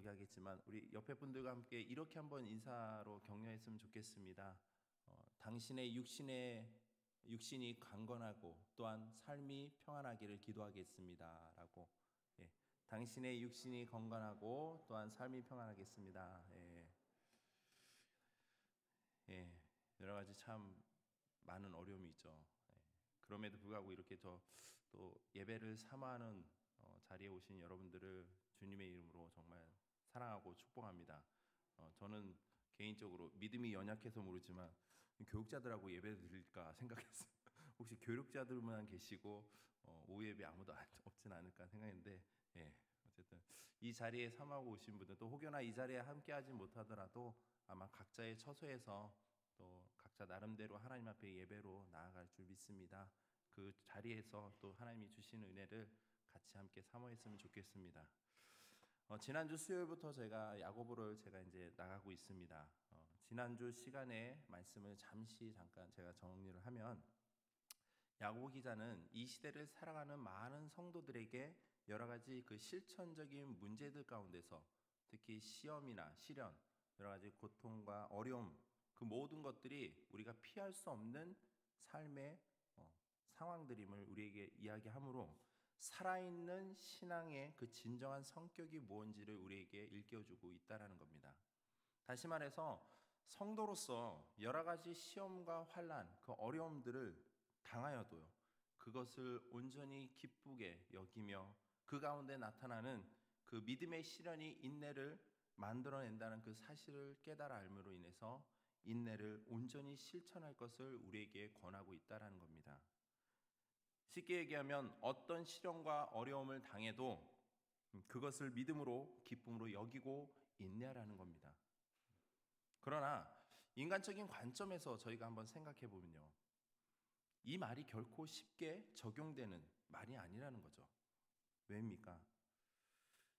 하겠지만 우리 옆에 분들과 함께 이렇게 한번 인사로 격려했으면 좋겠습니다. 당신의 육신이 강건하고 또한 삶이 평안하기를 기도하겠습니다라고. 예, 당신의 육신이 건강하고 또한 삶이 평안하겠습니다. 여러 가지 참 많은 어려움이 있죠. 그럼에도 불구하고 이렇게 또 예배를 사모하는 자리에 오신 여러분들을 주님의 이름으로 정말 사랑하고 축복합니다. 저는 개인적으로 믿음이 연약해서 모르지만 교육자들하고 예배 드릴까 생각했어요. 혹시 교육자들만 계시고 오후 예배 아무도 없진 않을까 생각했는데, 어쨌든 이 자리에 사모하고 오신 분들, 또 혹여나 이 자리에 함께하지 못하더라도 아마 각자의 처소에서 또 각자 나름대로 하나님 앞에 예배로 나아갈 줄 믿습니다. 그 자리에서 또 하나님이 주신 은혜를 같이 함께 사모했으면 좋겠습니다. 지난주 수요일부터 제가 야고보를 제가 이제 나가고 있습니다. 지난주 시간에 말씀을 잠깐 제가 정리를 하면, 야고보 기자는 이 시대를 살아가는 많은 성도들에게 여러 가지 그 실천적인 문제들 가운데서 특히 시험이나 시련, 여러 가지 고통과 어려움, 그 모든 것들이 우리가 피할 수 없는 삶의 상황들임을 우리에게 이야기하므로 살아있는 신앙의 그 진정한 성격이 무엇인지를 우리에게 일깨워주고 있다는 겁니다. 다시 말해서 성도로서 여러 가지 시험과 환난, 그 어려움들을 당하여도요, 그것을 온전히 기쁘게 여기며 그 가운데 나타나는 그 믿음의 시련이 인내를 만들어낸다는 그 사실을 깨달아 알므로 인해서 인내를 온전히 실천할 것을 우리에게 권하고 있다는 겁니다. 쉽게 얘기하면 어떤 시련과 어려움을 당해도 그것을 믿음으로 기쁨으로 여기고 인내하라는 겁니다. 그러나 인간적인 관점에서 저희가 한번 생각해 보면요, 이 말이 결코 쉽게 적용되는 말이 아니라는 거죠. 왜입니까?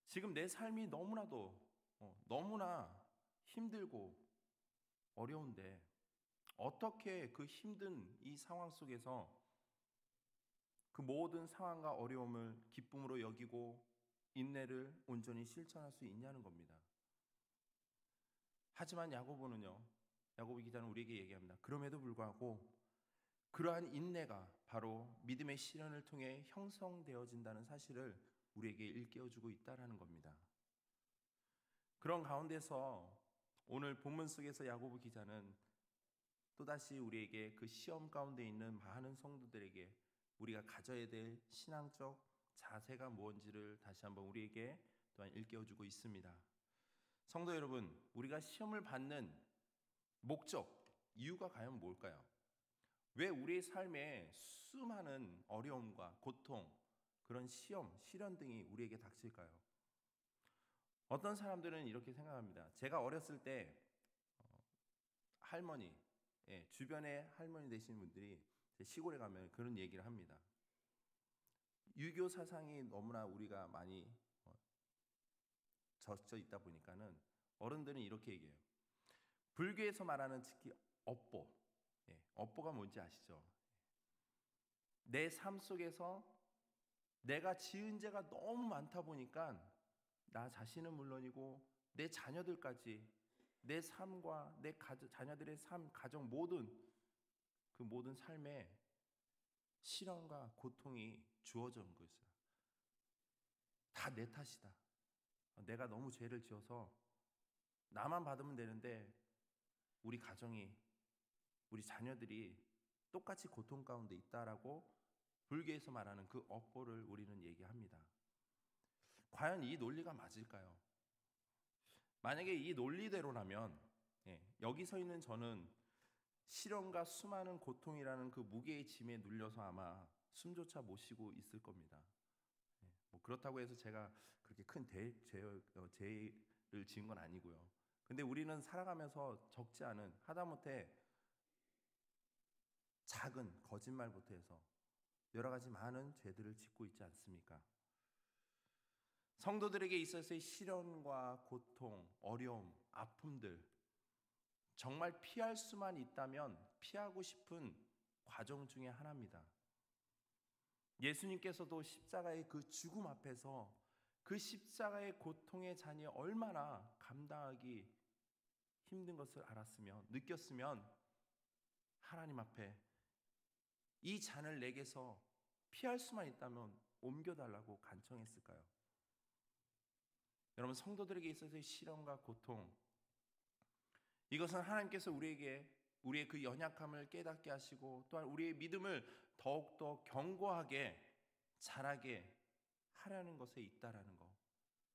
지금 내 삶이 너무나 힘들고 어려운데 어떻게 그 힘든 이 상황 속에서 그 모든 상황과 어려움을 기쁨으로 여기고 인내를 온전히 실천할 수 있냐는 겁니다. 하지만 야고보 기자는 우리에게 얘기합니다. 그럼에도 불구하고 그러한 인내가 바로 믿음의 시련을 통해 형성되어진다는 사실을 우리에게 일깨워주고 있다는 겁니다. 그런 가운데서 오늘 본문 속에서 야고보 기자는 또다시 우리에게 그 시험 가운데 있는 많은 성도들에게 우리가 가져야 될 신앙적 자세가 무엇인지를 다시 한번 우리에게 또한 일깨워주고 있습니다. 성도 여러분, 우리가 시험을 받는 목적, 이유가 과연 뭘까요? 왜 우리의 삶에 수많은 어려움과 고통, 그런 시험, 시련 등이 우리에게 닥칠까요? 어떤 사람들은 이렇게 생각합니다. 제가 어렸을 때 할머니, 주변에 할머니 되시는 분들이 시골에 가면 그런 얘기를 합니다. 유교 사상이 너무나 우리가 많이 젖어 있다 보니까는 어른들은 이렇게 얘기해요. 불교에서 말하는 특히 업보, 업보가 뭔지 아시죠? 내 삶 속에서 내가 지은 죄가 너무 많다 보니까 나 자신은 물론이고 내 자녀들까지 내 삶과 내 자녀들의 삶, 가정 그 모든 삶에 시련과 고통이 주어져 온 것이야. 다 내 탓이다. 내가 너무 죄를 지어서 나만 받으면 되는데 우리 가정이, 우리 자녀들이 똑같이 고통 가운데 있다라고 불교에서 말하는 그 업보를 우리는 얘기합니다. 과연 이 논리가 맞을까요? 만약에 이 논리대로라면 여기 서 있는 저는 시련과 수많은 고통이라는 그 무게의 짐에 눌려서 아마 숨조차 못 쉬고 있을 겁니다. 그렇다고 해서 제가 그렇게 큰 죄를 지은 건 아니고요. 근데 우리는 살아가면서 적지 않은, 하다못해 작은 거짓말부터 해서 여러 가지 많은 죄들을 짓고 있지 않습니까? 성도들에게 있어서의 시련과 고통, 어려움, 아픔들, 정말 피할 수만 있다면 피하고 싶은 과정 중에 하나입니다. 예수님께서도 십자가의 그 죽음 앞에서 그 십자가의 고통의 잔이 얼마나 감당하기 힘든 것을 알았으면, 느꼈으면 하나님 앞에 이 잔을 내게서 피할 수만 있다면 옮겨달라고 간청했을까요? 여러분, 성도들에게 있어서의 시련과 고통, 이것은 하나님께서 우리에게 우리의 그 연약함을 깨닫게 하시고 또한 우리의 믿음을 더욱더 견고하게 자라게 하려는 것에 있다라는 것.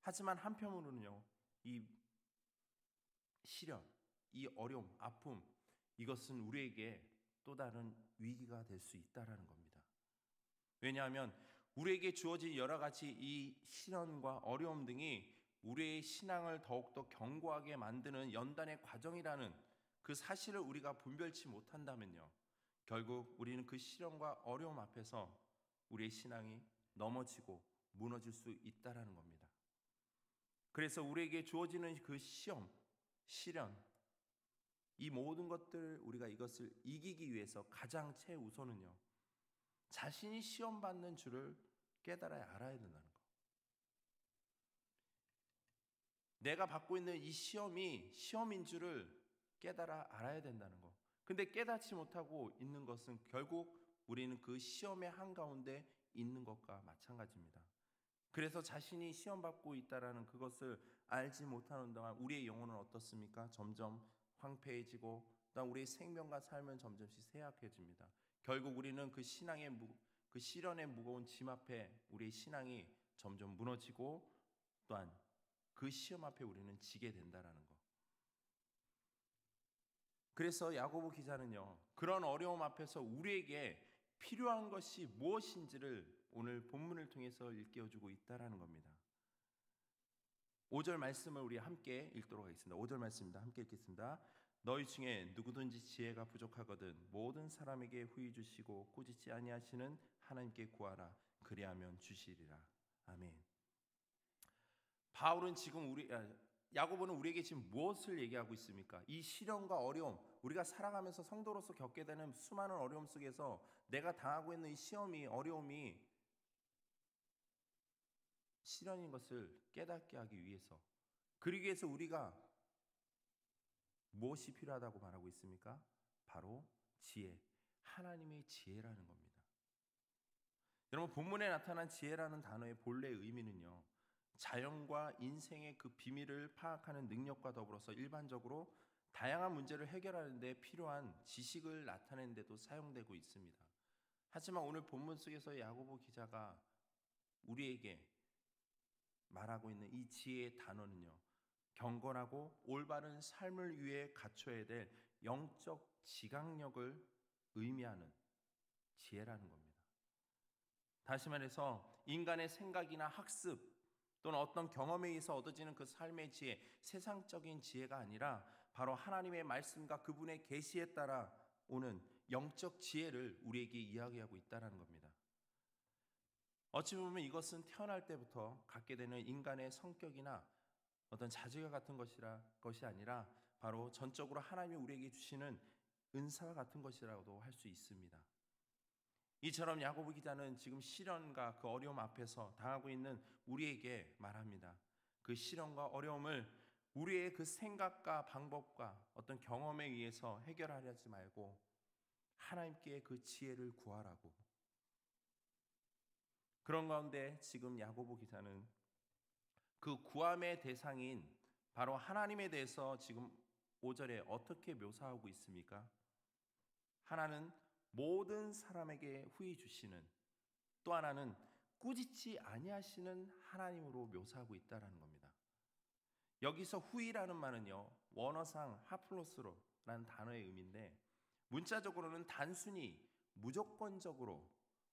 하지만 한편으로는요, 이 시련, 이 어려움, 아픔, 이것은 우리에게 또 다른 위기가 될 수 있다라는 겁니다. 왜냐하면 우리에게 주어진 여러 가지 이 시련과 어려움 등이 우리의 신앙을 더욱더 견고하게 만드는 연단의 과정이라는 그 사실을 우리가 분별치 못한다면요, 결국 우리는 그 시련과 어려움 앞에서 우리의 신앙이 넘어지고 무너질 수 있다라는 겁니다. 그래서 우리에게 주어지는 그 시험, 시련, 이 모든 것들, 우리가 이것을 이기기 위해서 가장 최우선은요, 자신이 시험받는 줄을 깨달아야 알아야 된다는 것. 내가 받고 있는 이 시험이 시험인 줄을 깨달아 알아야 된다는 것. 근데 깨닫지 못하고 있는 것은 결국 우리는 그 시험의 한가운데 있는 것과 마찬가지입니다. 그래서 자신이 시험받고 있다라는 그것을 알지 못하는 동안 우리의 영혼은 어떻습니까? 점점 황폐해지고 또한 우리의 생명과 삶은 점점씩 쇠약해집니다. 결국 우리는 그 그 시련의 무거운 짐 앞에 우리의 신앙이 점점 무너지고 또한 그 시험 앞에 우리는 지게 된다라는 것. 그래서 야고보 기자는요, 그런 어려움 앞에서 우리에게 필요한 것이 무엇인지를 오늘 본문을 통해서 일깨워주고 있다라는 겁니다. 5절 말씀을 우리 함께 읽도록 하겠습니다. 5절 말씀입니다. 함께 읽겠습니다. 너희 중에 누구든지 지혜가 부족하거든 모든 사람에게 후히 주시고 꾸짖지 아니하시는 하나님께 구하라. 그리하면 주시리라. 아멘. 바울은 지금 야고보는 우리에게 지금 무엇을 얘기하고 있습니까? 이 시련과 어려움, 우리가 살아가면서 성도로서 겪게 되는 수많은 어려움 속에서 내가 당하고 있는 이 시험이, 어려움이 시련인 것을 깨닫게 하기 위해서, 그러기 위해서 우리가 무엇이 필요하다고 말하고 있습니까? 바로 지혜, 하나님의 지혜라는 겁니다. 여러분, 본문에 나타난 지혜라는 단어의 본래 의미는요, 자연과 인생의 그 비밀을 파악하는 능력과 더불어서 일반적으로 다양한 문제를 해결하는 데 필요한 지식을 나타내는 데도 사용되고 있습니다. 하지만 오늘 본문 속에서 야고보 기자가 우리에게 말하고 있는 이 지혜의 단어는요, 경건하고 올바른 삶을 위해 갖춰야 될 영적 지각력을 의미하는 지혜라는 겁니다. 다시 말해서 인간의 생각이나 학습 또는 어떤 경험에 의해서 얻어지는 그 삶의 지혜, 세상적인 지혜가 아니라 바로 하나님의 말씀과 그분의 계시에 따라 오는 영적 지혜를 우리에게 이야기하고 있다는 겁니다. 어찌 보면 이것은 태어날 때부터 갖게 되는 인간의 성격이나 어떤 자질과 같은 것이 아니라 바로 전적으로 하나님이 우리에게 주시는 은사와 같은 것이라고도 할 수 있습니다. 이처럼 야고보 기자는 지금 시련과 그 어려움 앞에서 당하고 있는 우리에게 말합니다. 그 시련과 어려움을 우리의 그 생각과 방법과 어떤 경험에 의해서 해결하려지 말고 하나님께 그 지혜를 구하라고. 그런 가운데 지금 야고보 기자는 그 구함의 대상인 바로 하나님에 대해서 지금 5절에 어떻게 묘사하고 있습니까? 하나는 모든 사람에게 후히 주시는, 또 하나는 꾸짖지 아니하시는 하나님으로 묘사하고 있다는 겁니다. 여기서 후히라는 말은요, 원어상 하플로스로라는 단어의 의미인데 문자적으로는 단순히 무조건적으로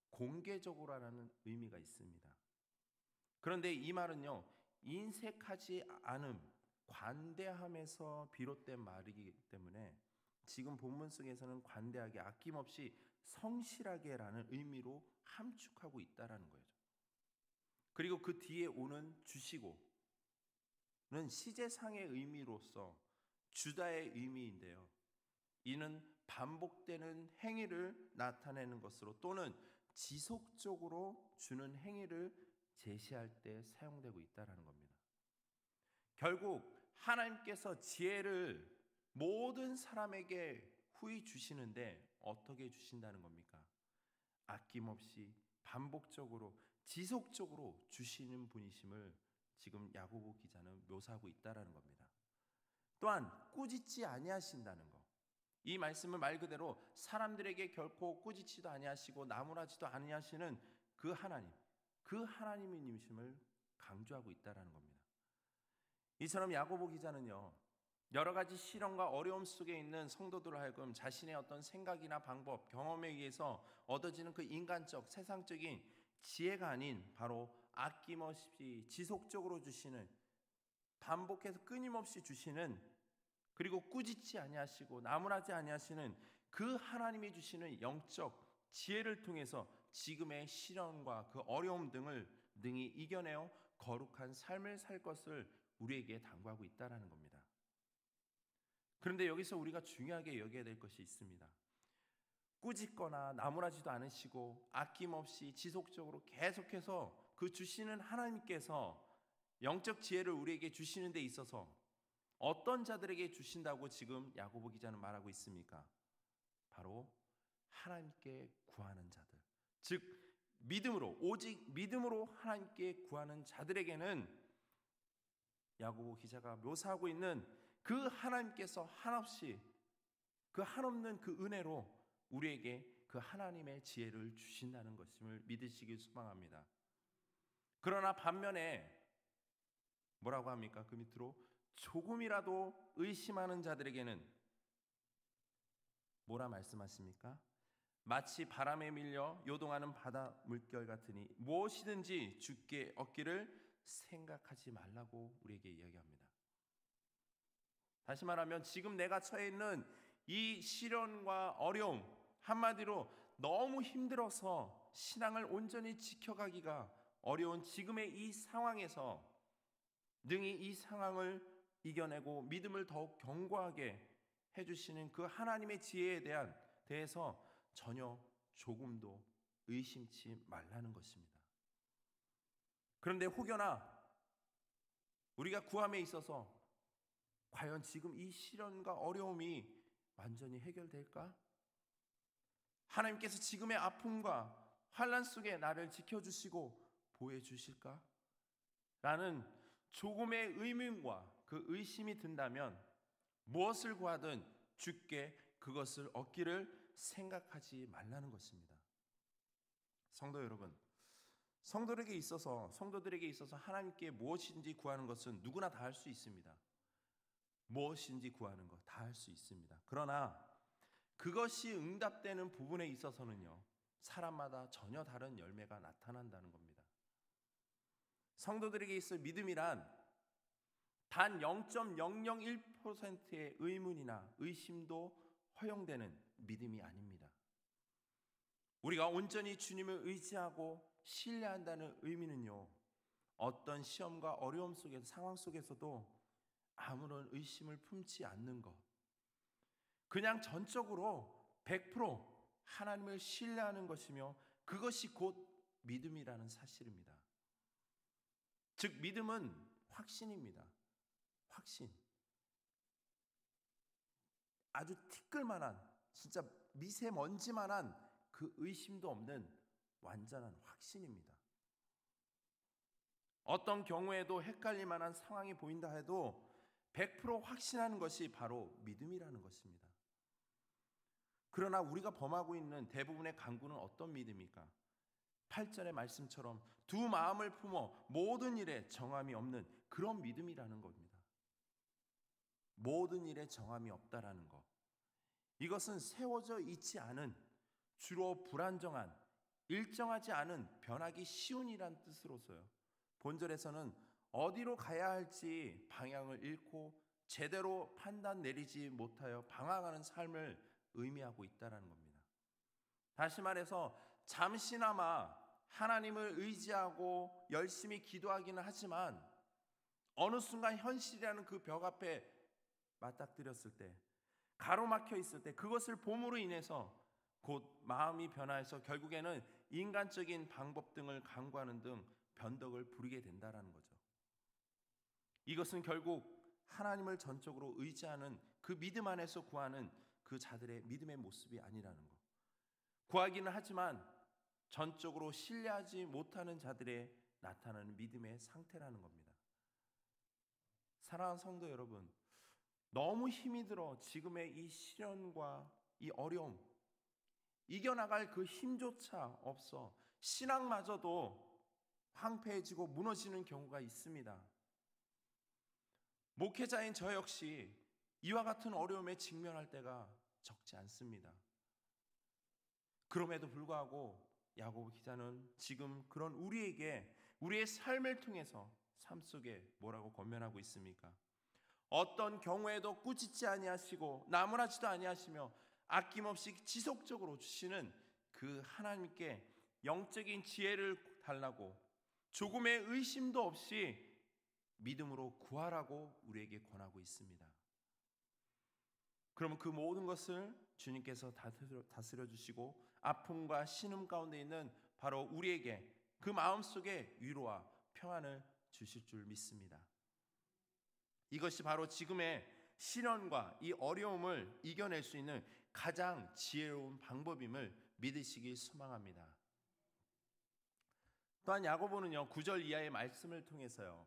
공개적으로라는 의미가 있습니다. 그런데 이 말은요, 인색하지 않음, 관대함에서 비롯된 말이기 때문에 지금 본문 속에서는 관대하게, 아낌없이, 성실하게라는 의미로 함축하고 있다라는 거죠. 그리고 그 뒤에 오는 주시고는 시제상의 의미로서 주다의 의미인데요, 이는 반복되는 행위를 나타내는 것으로 또는 지속적으로 주는 행위를 제시할 때 사용되고 있다는 겁니다. 결국 하나님께서 지혜를 모든 사람에게 후히 주시는데 어떻게 주신다는 겁니까? 아낌없이 반복적으로 지속적으로 주시는 분이심을 지금 야고보 기자는 묘사하고 있다는 겁니다. 또한 꾸짖지 아니하신다는 것. 이 말씀은 말 그대로 사람들에게 결코 꾸짖지도 아니하시고 나무라지도 아니하시는 그 하나님, 그 하나님이심을 강조하고 있다는 겁니다. 이처럼 야고보 기자는요, 여러 가지 시련과 어려움 속에 있는 성도들을 하여금 자신의 어떤 생각이나 방법, 경험에 의해서 얻어지는 그 인간적, 세상적인 지혜가 아닌 바로 아낌없이 지속적으로 주시는, 반복해서 끊임없이 주시는, 그리고 꾸짖지 아니하시고 나무라지 아니하시는 그 하나님이 주시는 영적 지혜를 통해서 지금의 시련과 그 어려움 등을 능히 이겨내어 거룩한 삶을 살 것을 우리에게 당부하고 있다는 겁니다. 그런데 여기서 우리가 중요하게 여겨야 될 것이 있습니다. 꾸짖거나 나무라지도 않으시고 아낌없이 지속적으로 계속해서 그 주시는 하나님께서 영적 지혜를 우리에게 주시는 데 있어서 어떤 자들에게 주신다고 지금 야고보 기자는 말하고 있습니까? 바로 하나님께 구하는 자들, 즉 믿음으로, 오직 믿음으로 하나님께 구하는 자들에게는 야고보 기자가 묘사하고 있는 그 하나님께서 한없이, 그 한없는 그 은혜로 우리에게 그 하나님의 지혜를 주신다는 것임을 믿으시길 소망합니다. 그러나 반면에 뭐라고 합니까? 그 밑으로 조금이라도 의심하는 자들에게는 뭐라 말씀하십니까? 마치 바람에 밀려 요동하는 바다 물결 같으니 무엇이든지 주께 얻기를 생각하지 말라고 우리에게 이야기합니다. 다시 말하면 지금 내가 처해 있는 이 시련과 어려움, 한마디로 너무 힘들어서 신앙을 온전히 지켜가기가 어려운 지금의 이 상황에서 능히 이 상황을 이겨내고 믿음을 더욱 견고하게 해주시는 그 하나님의 지혜에 대해서 전혀 조금도 의심치 말라는 것입니다. 그런데 혹여나 우리가 구함에 있어서 과연 지금 이 시련과 어려움이 완전히 해결될까? 하나님께서 지금의 아픔과 환난 속에 나를 지켜주시고 보호해 주실까? 라는 조금의 의문과 그 의심이 든다면 무엇을 구하든 주께 그것을 얻기를 생각하지 말라는 것입니다. 성도 여러분, 성도들에게 있어서 하나님께 무엇인지 구하는 것은 누구나 다 할 수 있습니다. 무엇인지 구하는 것 다 할 수 있습니다. 그러나 그것이 응답되는 부분에 있어서는요, 사람마다 전혀 다른 열매가 나타난다는 겁니다. 성도들에게 있어 믿음이란 단 0.001%의 의문이나 의심도 허용되는 믿음이 아닙니다. 우리가 온전히 주님을 의지하고 신뢰한다는 의미는요, 어떤 시험과 어려움 속에서, 상황 속에서도 아무런 의심을 품지 않는 것, 그냥 전적으로 100% 하나님을 신뢰하는 것이며 그것이 곧 믿음이라는 사실입니다. 즉 믿음은 확신입니다. 확신. 아주 티끌만한, 진짜 미세먼지만한 그 의심도 없는 완전한 확신입니다. 어떤 경우에도 헷갈릴 만한 상황이 보인다 해도 100% 확신하는 것이 바로 믿음이라는 것입니다. 그러나 우리가 범하고 있는 대부분의 간구는 어떤 믿음입니까? 8절의 말씀처럼 두 마음을 품어 모든 일에 정함이 없는 그런 믿음이라는 겁니다. 모든 일에 정함이 없다라는 것, 이것은 세워져 있지 않은, 주로 불안정한, 일정하지 않은, 변하기 쉬운 이란 뜻으로서요, 본절에서는 어디로 가야 할지 방향을 잃고 제대로 판단 내리지 못하여 방황하는 삶을 의미하고 있다는 겁니다. 다시 말해서 잠시나마 하나님을 의지하고 열심히 기도하기는 하지만 어느 순간 현실이라는 그 벽 앞에 맞닥뜨렸을 때, 가로막혀 있을 때, 그것을 봄으로 인해서 곧 마음이 변화해서 결국에는 인간적인 방법 등을 강구하는 등 변덕을 부리게 된다라는 거죠. 이것은 결국 하나님을 전적으로 의지하는 그 믿음 안에서 구하는 그 자들의 믿음의 모습이 아니라는 것. 구하기는 하지만 전적으로 신뢰하지 못하는 자들의 나타나는 믿음의 상태라는 겁니다. 사랑하는 성도 여러분, 너무 힘이 들어 지금의 이 시련과 이 어려움, 이겨나갈 그 힘조차 없어 신앙마저도 황폐해지고 무너지는 경우가 있습니다. 목회자인 저 역시 이와 같은 어려움에 직면할 때가 적지 않습니다. 그럼에도 불구하고 야고보 기자는 지금 그런 우리에게 우리의 삶을 통해서 삶 속에 뭐라고 권면하고 있습니까? 어떤 경우에도 꾸짖지 아니하시고 나무라지도 아니하시며 아낌없이 지속적으로 주시는 그 하나님께 영적인 지혜를 달라고 조금의 의심도 없이 믿음으로 구하라고 우리에게 권하고 있습니다. 그러면 그 모든 것을 주님께서 다스려 주시고 아픔과 신음 가운데 있는 바로 우리에게 그 마음속에 위로와 평안을 주실 줄 믿습니다. 이것이 바로 지금의 시련과 이 어려움을 이겨낼 수 있는 가장 지혜로운 방법임을 믿으시길 소망합니다. 또한 야고보는요 9절 이하의 말씀을 통해서요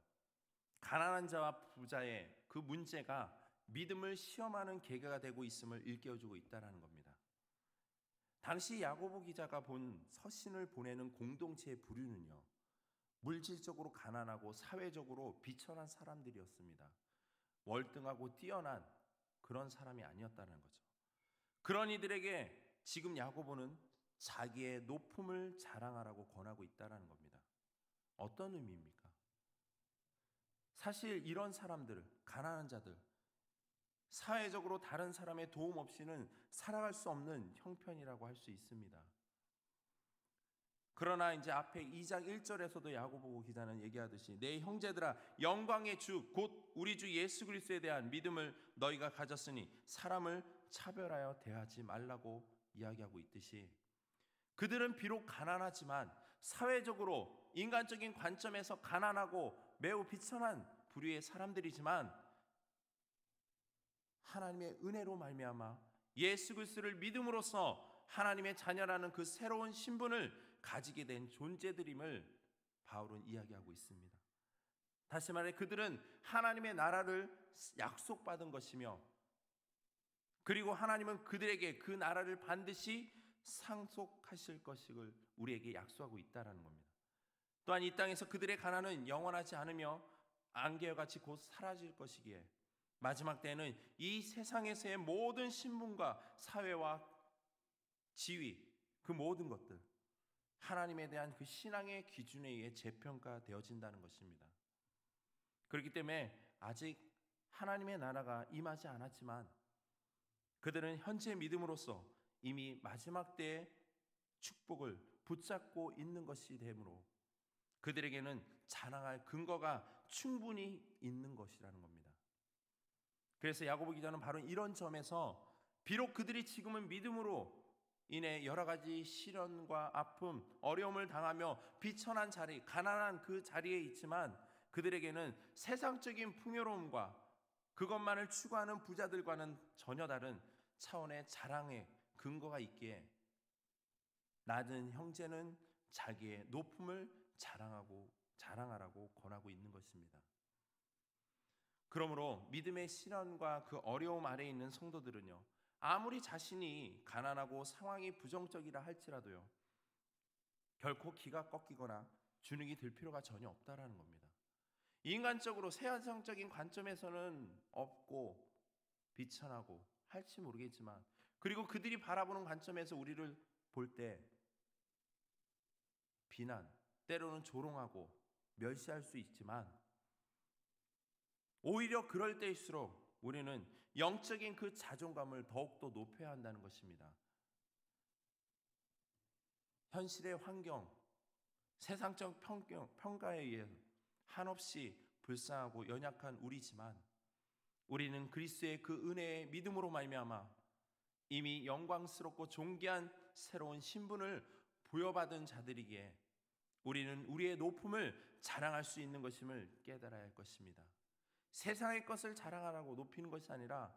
가난한 자와 부자의 그 문제가 믿음을 시험하는 계기가 되고 있음을 일깨워주고 있다는 겁니다. 당시 야고보 기자가 본 서신을 보내는 공동체의 부류는요 물질적으로 가난하고 사회적으로 비천한 사람들이었습니다. 월등하고 뛰어난 그런 사람이 아니었다는 거죠. 그런 이들에게 지금 야고보는 자기의 높음을 자랑하라고 권하고 있다는 겁니다. 어떤 의미입니까? 사실 이런 사람들, 가난한 자들, 사회적으로 다른 사람의 도움 없이는 살아갈 수 없는 형편이라고 할 수 있습니다. 그러나 이제 앞에 2장 1절에서도 야고보 기자는 얘기하듯이 내 형제들아 영광의 주 곧 우리 주 예수 그리스도에 대한 믿음을 너희가 가졌으니 사람을 차별하여 대하지 말라고 이야기하고 있듯이 그들은 비록 가난하지만 사회적으로 인간적인 관점에서 가난하고 매우 비천한 부류의 사람들이지만 하나님의 은혜로 말미암아 예수 그리스도를 믿음으로써 하나님의 자녀라는 그 새로운 신분을 가지게 된 존재들임을 바울은 이야기하고 있습니다. 다시 말해 그들은 하나님의 나라를 약속받은 것이며 그리고 하나님은 그들에게 그 나라를 반드시 상속하실 것을 우리에게 약속하고 있다는 겁니다. 또한 이 땅에서 그들의 가난은 영원하지 않으며 안개와 같이 곧 사라질 것이기에 마지막 때에는 이 세상에서의 모든 신분과 사회와 지위 그 모든 것들 하나님에 대한 그 신앙의 기준에 의해 재평가되어진다는 것입니다. 그렇기 때문에 아직 하나님의 나라가 임하지 않았지만 그들은 현재 믿음으로써 이미 마지막 때의 축복을 붙잡고 있는 것이 되므로 그들에게는 자랑할 근거가 충분히 있는 것이라는 겁니다. 그래서 야고보 기자는 바로 이런 점에서 비록 그들이 지금은 믿음으로 인해 여러 가지 시련과 아픔, 어려움을 당하며 비천한 자리, 가난한 그 자리에 있지만 그들에게는 세상적인 풍요로움과 그것만을 추구하는 부자들과는 전혀 다른 차원의 자랑의 근거가 있기에 낮은 형제는 자기의 높음을 자랑하라고 권하고 있는 것입니다. 그러므로 믿음의 시련과 그 어려움 아래에 있는 성도들은요 아무리 자신이 가난하고 상황이 부정적이라 할지라도요 결코 기가 꺾이거나 주눅이 들 필요가 전혀 없다라는 겁니다. 인간적으로 세상적인 관점에서는 없고 비천하고 할지 모르겠지만 그리고 그들이 바라보는 관점에서 우리를 볼 때 비난, 때로는 조롱하고 멸시할 수 있지만 오히려 그럴 때일수록 우리는 영적인 그 자존감을 더욱더 높여야 한다는 것입니다. 현실의 환경, 세상적 평가에 의해 한없이 불쌍하고 연약한 우리지만 우리는 그리스도의 그 은혜의 믿음으로 말미암아 이미 영광스럽고 존귀한 새로운 신분을 부여받은 자들이기에 우리는 우리의 높음을 자랑할 수 있는 것임을 깨달아야 할 것입니다. 세상의 것을 자랑하라고 높이는 것이 아니라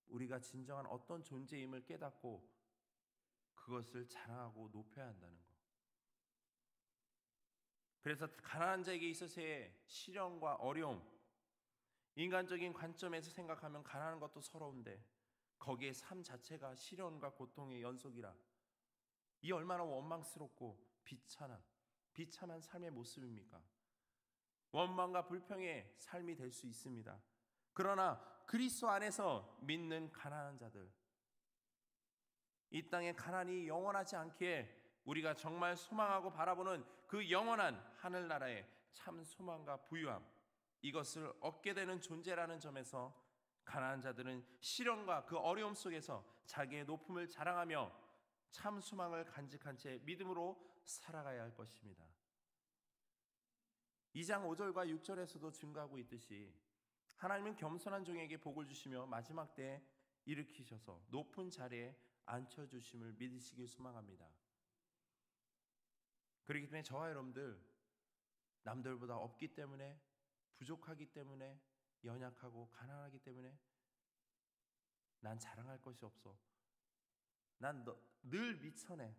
우리가 진정한 어떤 존재임을 깨닫고 그것을 자랑하고 높여야 한다는 것. 그래서 가난한 자에게 있어서의 시련과 어려움, 인간적인 관점에서 생각하면 가난한 것도 서러운데 거기에 삶 자체가 시련과 고통의 연속이라, 이 얼마나 원망스럽고 비참한 삶의 모습입니까? 원망과 불평의 삶이 될 수 있습니다. 그러나 그리스도 안에서 믿는 가난한 자들, 이 땅의 가난이 영원하지 않기에 우리가 정말 소망하고 바라보는 그 영원한 하늘나라의 참 소망과 부유함, 이것을 얻게 되는 존재라는 점에서 가난한 자들은 시련과 그 어려움 속에서 자기의 높음을 자랑하며 참 소망을 간직한 채 믿음으로 살아가야 할 것입니다. 2장 5절과 6절에서도 증거하고 있듯이 하나님은 겸손한 종에게 복을 주시며 마지막 때에 일으키셔서 높은 자리에 앉혀주심을 믿으시길 소망합니다. 그렇기 때문에 저와 여러분들, 남들보다 없기 때문에, 부족하기 때문에, 연약하고 가난하기 때문에 난 자랑할 것이 없어, 난 늘 미천해,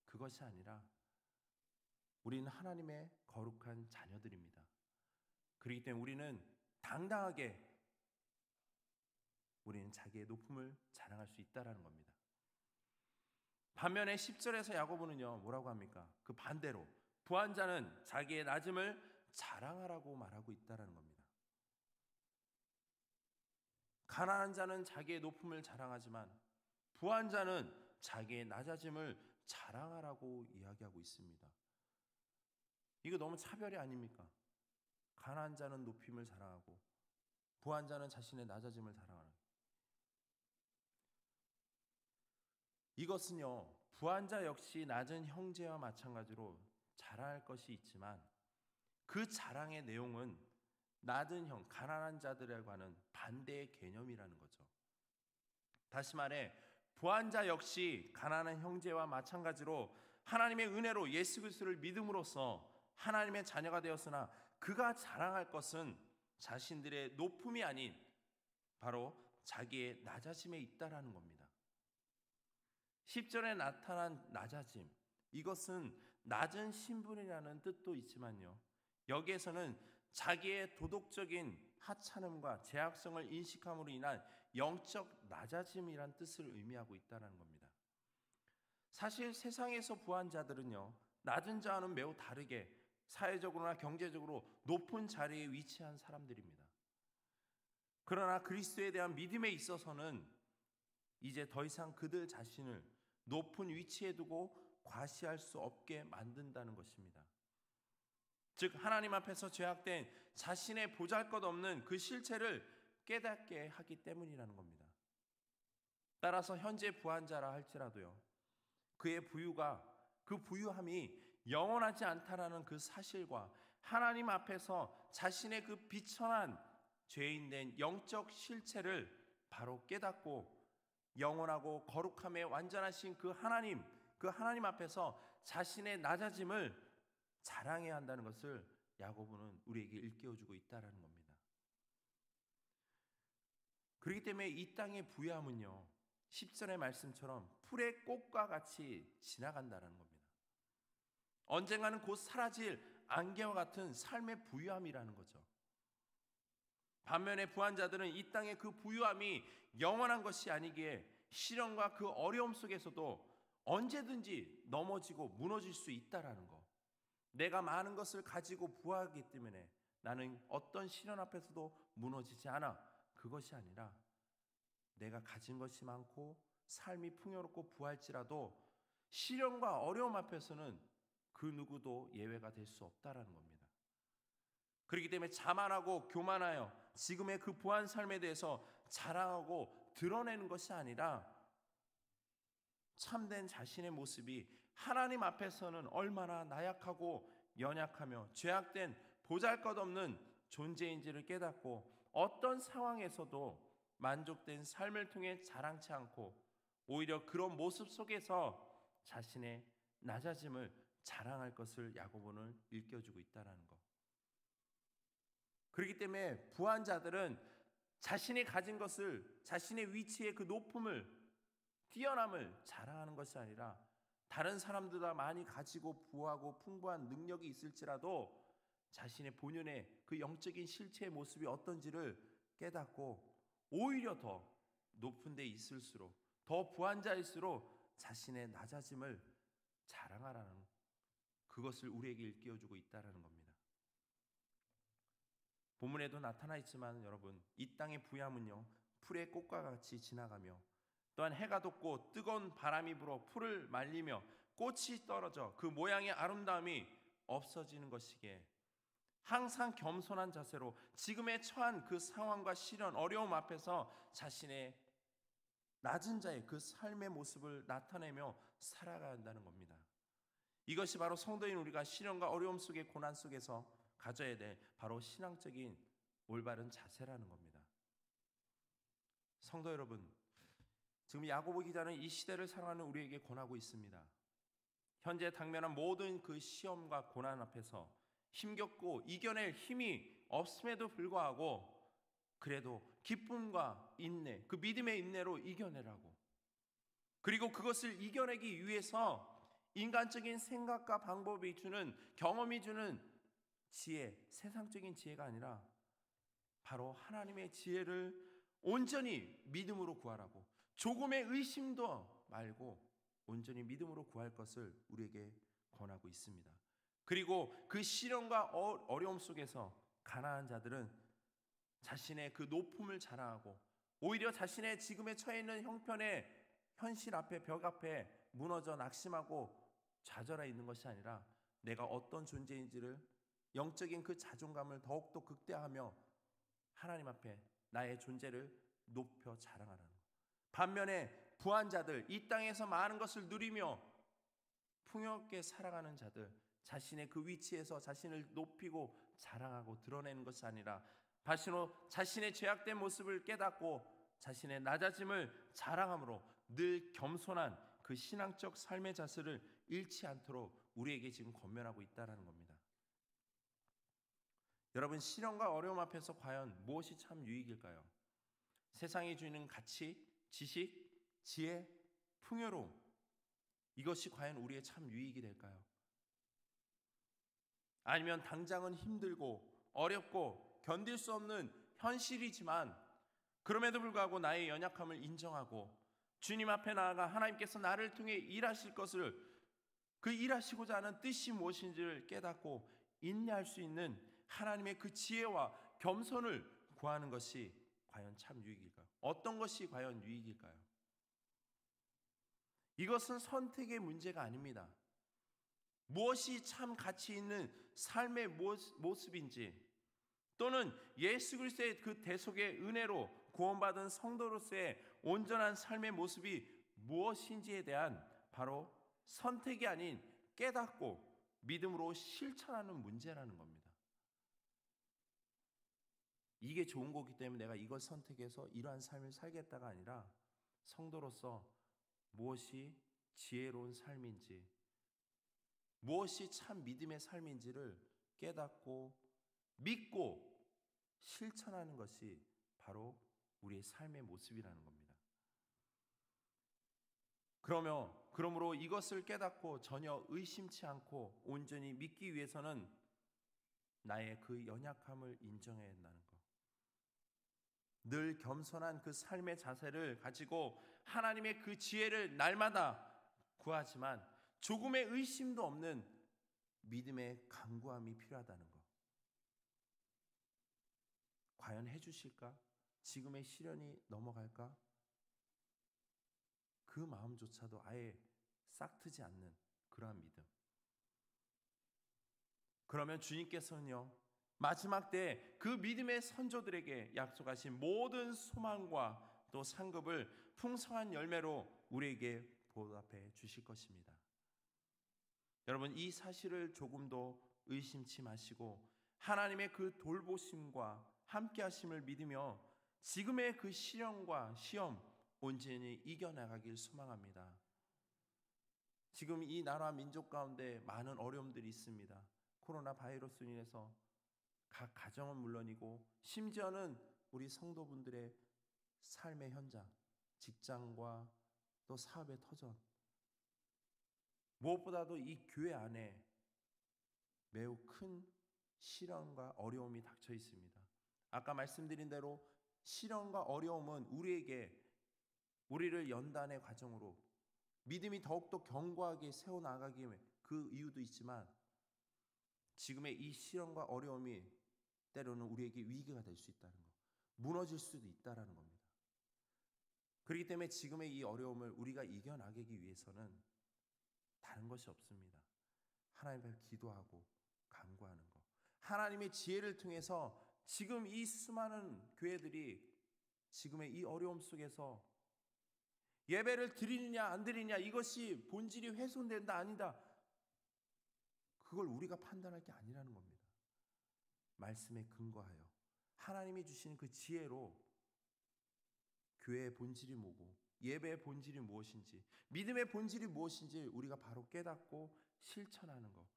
그것이 아니라 우리는 하나님의 거룩한 자녀들입니다. 그렇기 때문에 우리는 당당하게 우리는 자기의 높음을 자랑할 수 있다는 겁니다. 반면에 10절에서 야고보는요, 뭐라고 합니까? 그 반대로 부한 자는 자기의 낮음을 자랑하라고 말하고 있다는 겁니다. 가난한 자는 자기의 높음을 자랑하지만 부한 자는 자기의 낮아짐을 자랑하라고 이야기하고 있습니다. 이거 너무 차별이 아닙니까? 가난한 자는 높임을 자랑하고 부한 자는 자신의 낮아짐을 자랑하는, 이것은요, 부한 자 역시 낮은 형제와 마찬가지로 자랑할 것이 있지만 그 자랑의 내용은 낮은 형, 가난한 자들에 관한 반대의 개념이라는 거죠. 다시 말해 부한 자 역시 가난한 형제와 마찬가지로 하나님의 은혜로 예수 그리스도를 믿음으로써 하나님의 자녀가 되었으나 그가 자랑할 것은 자신들의 높음이 아닌 바로 자기의 낮아짐에 있다라는 겁니다. 10절에 나타난 낮아짐, 이것은 낮은 신분이라는 뜻도 있지만요, 여기에서는 자기의 도덕적인 하찮음과 제약성을 인식함으로 인한 영적 낮아짐이란 뜻을 의미하고 있다는 겁니다. 사실 세상에서 부한 자들은요, 낮은 자와는 매우 다르게 사회적으로나 경제적으로 높은 자리에 위치한 사람들입니다. 그러나 그리스도에 대한 믿음에 있어서는 이제 더 이상 그들 자신을 높은 위치에 두고 과시할 수 없게 만든다는 것입니다. 즉 하나님 앞에서 죄악된 자신의 보잘것없는 그 실체를 깨닫게 하기 때문이라는 겁니다. 따라서 현재 부한 자라 할지라도요, 그의 부유가, 그 부유함이 영원하지 않다라는 그 사실과 하나님 앞에서 자신의 그 비천한 죄인된 영적 실체를 바로 깨닫고 영원하고 거룩함에 완전하신 그 하나님 앞에서 자신의 낮아짐을 자랑해야 한다는 것을 야고보는 우리에게 일깨워주고 있다는 겁니다. 그렇기 때문에 이 땅의 부유함은요, 10절의 말씀처럼 풀의 꽃과 같이 지나간다는 겁니다. 언젠가는 곧 사라질 안개와 같은 삶의 부유함이라는 거죠. 반면에 부한 자들은 이 땅의 그 부유함이 영원한 것이 아니기에 시련과 그 어려움 속에서도 언제든지 넘어지고 무너질 수 있다라는 것. 내가 많은 것을 가지고 부하기 때문에 나는 어떤 시련 앞에서도 무너지지 않아. 그것이 아니라 내가 가진 것이 많고 삶이 풍요롭고 부할지라도 시련과 어려움 앞에서는 그 누구도 예외가 될 수 없다라는 겁니다. 그렇기 때문에 자만하고 교만하여 지금의 그 부한 삶에 대해서 자랑하고 드러내는 것이 아니라 참된 자신의 모습이 하나님 앞에서는 얼마나 나약하고 연약하며 죄악된 보잘것없는 존재인지를 깨닫고 어떤 상황에서도 만족된 삶을 통해 자랑치 않고 오히려 그런 모습 속에서 자신의 낮아짐을 자랑할 것을 야고보는 일깨워주고 있다는 것. 그렇기 때문에 부한 자들은 자신이 가진 것을, 자신의 위치의 그 높음을, 뛰어남을 자랑하는 것이 아니라 다른 사람들보다 많이 가지고 부하고 풍부한 능력이 있을지라도 자신의 본연의 그 영적인 실체의 모습이 어떤지를 깨닫고 오히려 더 높은 데 있을수록, 더 부한 자일수록 자신의 낮아짐을 자랑하라는, 그것을 우리에게 일깨워주고 있다는 겁니다. 본문에도 나타나 있지만 여러분, 이 땅의 부함은요 풀의 꽃과 같이 지나가며, 또한 해가 돋고 뜨거운 바람이 불어 풀을 말리며 꽃이 떨어져 그 모양의 아름다움이 없어지는 것이기에 항상 겸손한 자세로 지금에 처한 그 상황과 시련, 어려움 앞에서 자신의 낮은 자의 그 삶의 모습을 나타내며 살아가야 한다는 겁니다. 이것이 바로 성도인 우리가 시련과 어려움 속의 고난 속에서 가져야 될 바로 신앙적인 올바른 자세라는 겁니다. 성도 여러분, 지금 야고보 기자는 이 시대를 살아가는 우리에게 권하고 있습니다. 현재 당면한 모든 그 시험과 고난 앞에서 힘겹고 이겨낼 힘이 없음에도 불구하고 그래도 기쁨과 인내, 그 믿음의 인내로 이겨내라고, 그리고 그것을 이겨내기 위해서 인간적인 생각과 방법이 주는, 경험이 주는 지혜, 세상적인 지혜가 아니라 바로 하나님의 지혜를 온전히 믿음으로 구하라고, 조금의 의심도 말고 온전히 믿음으로 구할 것을 우리에게 권하고 있습니다. 그리고 그 시련과 어려움 속에서 가난한 자들은 자신의 그 높음을 자랑하고 오히려 자신의 지금에 처해 있는 형편의 현실 앞에, 벽 앞에 무너져 낙심하고 좌절해 있는 것이 아니라 내가 어떤 존재인지를, 영적인 그 자존감을 더욱더 극대화하며 하나님 앞에 나의 존재를 높여 자랑하는 것. 반면에 부한 자들, 이 땅에서 많은 것을 누리며 풍요롭게 살아가는 자들, 자신의 그 위치에서 자신을 높이고 자랑하고 드러내는 것이 아니라 바로 자신의 죄악된 모습을 깨닫고 자신의 낮아짐을 자랑함으로 늘 겸손한 그 신앙적 삶의 자세를 잃지 않도록 우리에게 지금 권면하고 있다는 겁니다. 여러분, 시련과 어려움 앞에서 과연 무엇이 참 유익일까요? 세상이 주는 가치, 지식, 지혜, 풍요로움, 이것이 과연 우리의 참 유익이 될까요? 아니면 당장은 힘들고 어렵고 견딜 수 없는 현실이지만 그럼에도 불구하고 나의 연약함을 인정하고 주님 앞에 나아가 하나님께서 나를 통해 일하실 것을, 그 일하시고자 하는 뜻이 무엇인지를 깨닫고 인내할 수 있는 하나님의 그 지혜와 겸손을 구하는 것이 과연 참 유익일까요? 어떤 것이 과연 유익일까요? 이것은 선택의 문제가 아닙니다. 무엇이 참 가치 있는 삶의 모습인지, 또는 예수 그리스도의 그 대속의 은혜로 구원받은 성도로서의 온전한 삶의 모습이 무엇인지에 대한 바로 선택이 아닌 깨닫고 믿음으로 실천하는 문제라는 겁니다. 이게 좋은 거기 때문에 내가 이걸 선택해서 이러한 삶을 살겠다가 아니라 성도로서 무엇이 지혜로운 삶인지, 무엇이 참 믿음의 삶인지를 깨닫고 믿고 실천하는 것이 바로 우리의 삶의 모습이라는 겁니다. 그러므로 이것을 깨닫고 전혀 의심치 않고 온전히 믿기 위해서는 나의 그 연약함을 인정해야 한다는 것. 늘 겸손한 그 삶의 자세를 가지고 하나님의 그 지혜를 날마다 구하지만 조금의 의심도 없는 믿음의 간구함이 필요하다는 것. 과연 해주실까? 지금의 시련이 넘어갈까? 그 마음조차도 아예 싹트지 않는 그러한 믿음. 그러면 주님께서는요, 마지막 때 그 믿음의 선조들에게 약속하신 모든 소망과 또 상급을 풍성한 열매로 우리에게 보답해 주실 것입니다. 여러분, 이 사실을 조금도 의심치 마시고 하나님의 그 돌보심과 함께하심을 믿으며 지금의 그 시련과 시험 온전히 이겨나가길 소망합니다. 지금 이 나라 민족 가운데 많은 어려움들이 있습니다. 코로나 바이러스로 인해서 각 가정은 물론이고 심지어는 우리 성도분들의 삶의 현장, 직장과 또 사업의 터전, 무엇보다도 이 교회 안에 매우 큰 시련과 어려움이 닥쳐 있습니다. 아까 말씀드린 대로 시련과 어려움은 우리를 연단의 과정으로 믿음이 더욱더 견고하게 세워나가기 위해 그 이유도 있지만 지금의 이 시련과 어려움이 때로는 우리에게 위기가 될 수 있다는 것, 무너질 수도 있다는 겁니다. 그렇기 때문에 지금의 이 어려움을 우리가 이겨나가기 위해서는 다른 것이 없습니다. 하나님 앞에 기도하고 간구하는 것, 하나님의 지혜를 통해서 지금 이 수많은 교회들이 지금의 이 어려움 속에서 예배를 드리느냐 안 드리느냐 이것이 본질이 훼손된다 아니다, 그걸 우리가 판단할 게 아니라는 겁니다. 말씀에 근거하여 하나님이 주시는 그 지혜로 교회의 본질이 뭐고 예배의 본질이 무엇인지 믿음의 본질이 무엇인지 우리가 바로 깨닫고 실천하는 것,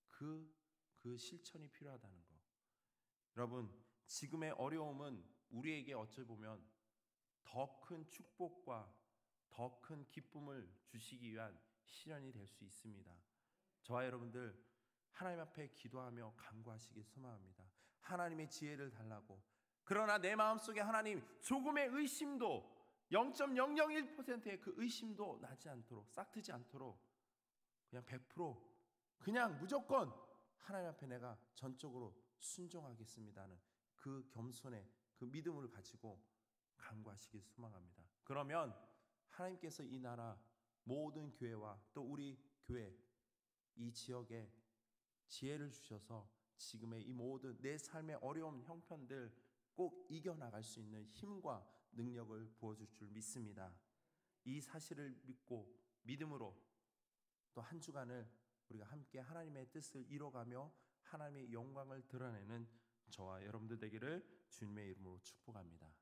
그 실천이 필요하다는 것. 여러분, 지금의 어려움은 우리에게 어찌 보면 더 큰 축복과 더 큰 기쁨을 주시기 위한 시련이 될 수 있습니다. 저와 여러분들 하나님 앞에 기도하며 간구하시길 소망합니다. 하나님의 지혜를 달라고. 그러나 내 마음속에 하나님 조금의 의심도 0.001%의 그 의심도 나지 않도록, 싹트지 않도록 그냥 100% 그냥 무조건 하나님 앞에 내가 전적으로 순종하겠습니다는 그 겸손의 그 믿음을 가지고 간구하시길 소망합니다. 그러면 하나님께서 이 나라 모든 교회와 또 우리 교회 이 지역에 지혜를 주셔서 지금의 이 모든 내 삶의 어려운 형편들 꼭 이겨나갈 수 있는 힘과 능력을 부어줄 줄 믿습니다. 이 사실을 믿고 믿음으로 또 한 주간을 우리가 함께 하나님의 뜻을 이뤄가며 하나님의 영광을 드러내는 저와 여러분들 되기를 주님의 이름으로 축복합니다.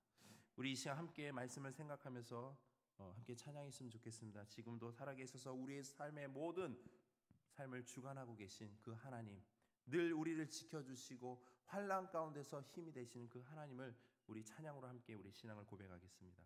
우리 이 시간 함께 말씀을 생각하면서 함께 찬양했으면 좋겠습니다. 지금도 살아계셔서 우리의 삶의 모든 삶을 주관하고 계신 그 하나님, 늘 우리를 지켜주시고 환난 가운데서 힘이 되시는 그 하나님을 우리 찬양으로 함께 우리 신앙을 고백하겠습니다.